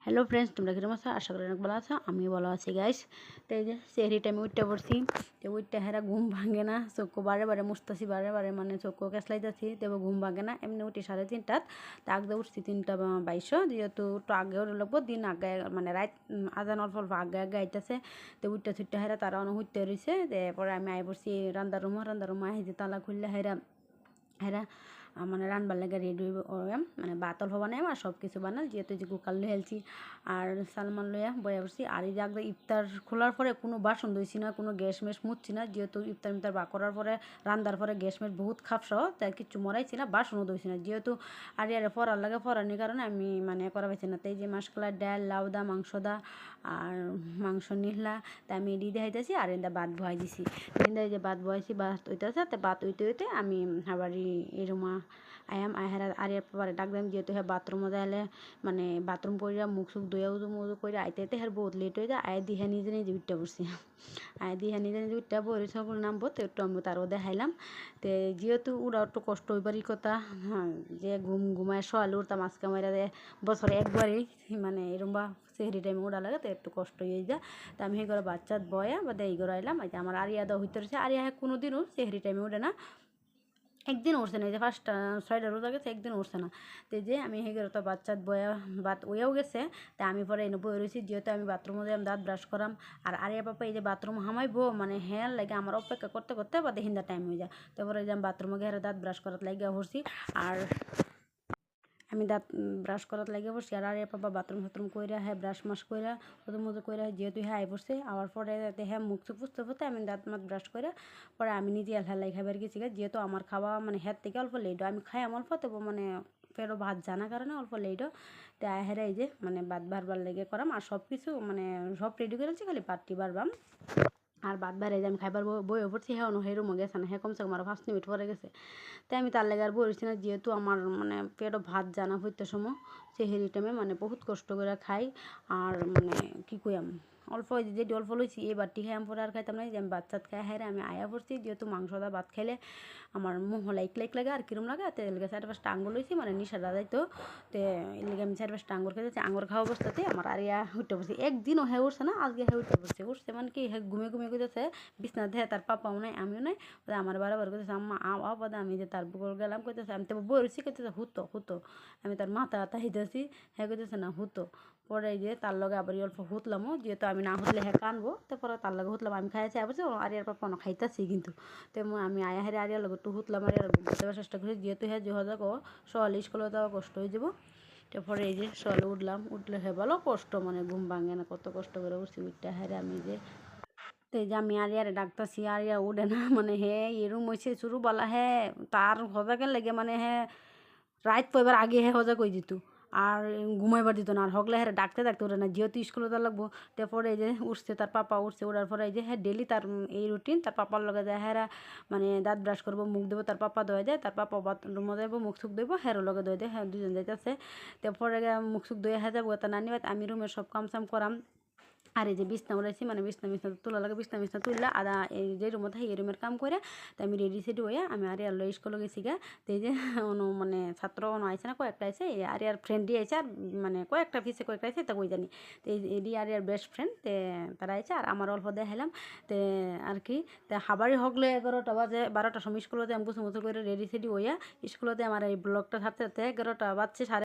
Hello friends, তোমরা কিরকম আছো? আশা করি অনেক ভালো আছো। আমিও ভালো আছি গাইস। তো এই যে সেহরি টাইমে উঠতে পড়ছি, তো উঠতে হেরা ঘুম ভাঙে না, চোখও বারে বারে মুছতেছি, বারে বারে মানে চোখও কেসলাইতেছি, তবে ঘুম ভাঙে না। এমনি উঠি 3:30টাত, তা আগে উঠছি 3:22, যেহেতু একটু আগেও লাগবো, দিন আগে মানে রাত আজান অল্প অল্প আগে আগে আইতেছে। তো উঠতে ছুটতে হেরা তারা অনেক উঠতে রয়েছে। তারপরে আমি আই পড়ছি রান্দার রুমে আই যে তালা খুললে হেরা হেরা মানে রান্নার লাগে রেডি হইম, মানে ভাত অল্প বানাইম আর সব কিছু বানাই, যেহেতু যে কুকার লই হেলছি আর সালমান লইয়া বয়া পড়ছি। আর এই যে আগে ইফতার খোলার পরে কোনো বাসন ধুইছি না, কোনো গ্যাস মেস মুছছি না, যেহেতু ইফতার বা করার পরে রান্নার পরে গ্যাস মেস বহুত খাপসহ, তাই কিচ্ছু মরাইছি না, বাসনও ধুইছি না, যেহেতু আর পড়ার লাগে পড়ানোর কারণে আমি মানে করা পাইছি না। তাই যে মাসকলাই ডাল লাউদা মাংসদা আর মাংস নিহলা, তাই আমি এডি দেখাইতেছি আর এটা ভাত বহাই দিছি। এই যে ভাত বহাইছি, ভাত হইতেছে, তো ভাত হইতে আমি আবারই এরমা আয়াম আহারা আরিয়ার পরে ডাক দিলাম, যেহেতু হ্যাঁ বাথরুমে যাইলে মানে বাথরুম করিয়া মুখ সুখ ধুয়ে উজু করে আইতে হ্যাঁ বহুত লেট হয়ে যায়। আয় দিয়ে নিজে নিজে উঠতে পড়ছি, আয় দিয়ে নিজে নিজে উঠতে বই সকল নামবো, তো একটু আমি তারও দেখাইলাম। তো যেহেতু ওরা একটু কষ্ট হইবারই কথা, হ্যাঁ, যে ঘুমায় সকালে উঠতাম, আজকে আমার বছরে একবারই মানে এরকম সেহরি টাইমে উড়া লাগে, তো একটু কষ্ট হয়ে যায়। তো আমি সেই করে বাচ্চা বয়া বা দেই করে আইলাম। এই যে আমার আরিয়া দেওয়া হইতে রয়েছে, আরিয়া কোনো দিনও সেহরি টাইমে উঠে না, একদিন উঠছে না। এই যে 5টা 6টা রোজা গেছে, একদিন উঠছে না। তো যে আমি হেগে তো বাচ্চার বয়া বাত ওয়াও গেছে, তা আমি পরে এনে বয়ে রয়েছি, যেহেতু আমি বাথরুমে যাই দাঁত ব্রাশ করাম। আর আরিয়া পাপা এই যে বাথরুম হামাইবো মানে হ্যাঁ লাগে আমার অপেক্ষা করতে করতে বা দেখিন্দা টাইম হয়ে যায়। তারপরে যে আমি বাথরুমে গিয়ে দাঁত ব্রাশ করার লাগিয়ে পড়ছি। আর আমি দাঁত ব্রাশ করার লাগে পড়ছি, আর পাপা বাথরুম কইরা হ্যাঁ ব্রাশ মাস কইরা মতো কইরা, যেহেতু হ্যাঁ আই পড়ছে আবার পরে হ্যাঁ মুখ চুখ পুষতে আমি দাঁত মাত ব্রাশ করে পরে আমি নিজে হেলাই খাবার গেছি, যেহেতু আমার খাওয়া মানে হ্যাঁ থেকে অল্প লেট, আমি খাই অল্প, তবু মানে ফেরও ভাত জানা কারণে অল্প লেটও। তো হেরাই যে মানে ভাত বারবার লেগে করাম আর সব কিছু মানে সব রেডি করেছি, খালি পাটটি বারবাম। আর বাদ বাইরে যে আমি খাইবার বইও পড়ছি, হ্যাঁ হেরুমও গেছে না, হ্যাঁ কমসে কম আরও 5 মিনিট পরে গেছে। তাই আমি তার লেগে আর বলছি না, যেহেতু আমার মানে পেটও ভাত জানা হইতে সময় সেহেরি টাইমে মানে বহুত কষ্ট করে খাই। আর মানে কী কইয়াম অল্প যেটি অল্প লইছি এবারটি খাই আমি পরে আর খাইতাম না, যে আমি ভাত চাত খাই হ্যাঁ আমি আয়া পড়ছি, যেহেতু মাংসদা ভাত খাইলে আমার মুখ লাইক লাগে আর কিরম লাগে, তো এলাকা 4-5টা আঙ্গুর লইছি মানে নিশাটা যাইতো। তো এর লেগে আমি 4-5টা আঙ্গুর খেতেছি, আঙ্গুর খাওয়া অবস্থাতে আমার আরিয়া উঠতে পড়ছি, একদিনও হ্যাঁ উঠছে না, আজকে হ্যাঁ উঠতে মানে কি হ্যাঁ ঘুমে করতেছে বিছনাথ হ্যাঁ, তার পাপাও নাই আমিও নাই, আমার বারবার করতেছে আম্মা আও বাদা, আমি যে তার বুকুর গেলাম করতেছে, আমি তো বলছি করতেছে হুতো, আমি তার মাথা হিতেছি, হ্যাঁ করতেছে না হুতো। পরে যে তার লগে আবার অল্প হুতলামও, যেহেতু আমি না হুতলে হ্যাঁ কানবো, তারপরে তার লগে হুতলাম, আমি খাইছি আবার আরিয়ার পাপা না খাইতেছি কিন্তু। তো আমি আয়া হারে আরিয়ার লগে একটু হুতলাম, আরিয়ার দেওয়ার চেষ্টা করি, যেহেতু হ্যাঁ যোগাযোগ সকালে স্কুলে যাওয়া কষ্ট হয়ে যাবো। তারপরে এই যে সকালে উঠলে হ্যাঁ ভালো কষ্ট মানে ঘুম ভাঙে না, কত কষ্ট করে উঠছি, উঠতে হ্যাঁ আমি যে তো এই যে আমি আরিয়ারে ডাকতাছি, আরিয়া উঠে না মানে হ্যাঁ এরম হয়েছে শুরু বলা হ্যাঁ তার হজাকে লেগে মানে হ্যাঁ রাত পয়বার আগে হ্যাঁ হজা কই দিত আর ঘুমাইবার দিত না, আর হগলে হ্যাঁ ডাকতে ওঠে না, যেহেতু স্কুলে তো লাগবো। তারপরে এই যে উঠছে তার পাপা উঠছে, ওঠার পরে এই যে হ্যাঁ ডেলি তার এই রুটিন, তার পাপার লগে যায় হ্যাঁ মানে দাঁত ব্রাশ করবো মুখ দেবো, তার পাপা ধোয়া যায়, তার পাপা বাথরুমে যাবো মুখ সুখ দেবো, হ্যাঁ লগে ধোয়া যায়, হ্যাঁ দুজন যাইতেছে। তারপরে মুখ সুখ ধুয়ে হ্যাঁ যাবো তা নানি আমি রুমের সব কাম সাম করাম। আর এই যে বিছনা উড়াইছি মানে বিছনা তোলা লাগে, বিছনা তুললা আদা এই যে রুমে থাকে এই রুমের কাম করে, তো আমি রেডি সেডি হইয়া আমি আর আল্লাহ স্কুলে গেছি গা। তো এই যে মানে ছাত্র আইসে না কয়েকটা আইসে, আর ফ্রেন্ডই আইসে, আর মানে কয়েকটা ফিসে কয়েকটা আইসে তা কই জানি। তো এডি আর বেস্ট ফ্রেন্ড, তে তারা আইসে আর আমার অল্প দেখাইলাম। তে আর কি তা হাবারই হগলে 11টা বাজে, 12টার সময় স্কুলে আমি গুছু মুছু করে রেডি সেডি হইয়া স্কুলেতে আমার এই ব্লগটা ছাড়তে 11টা বাজছে।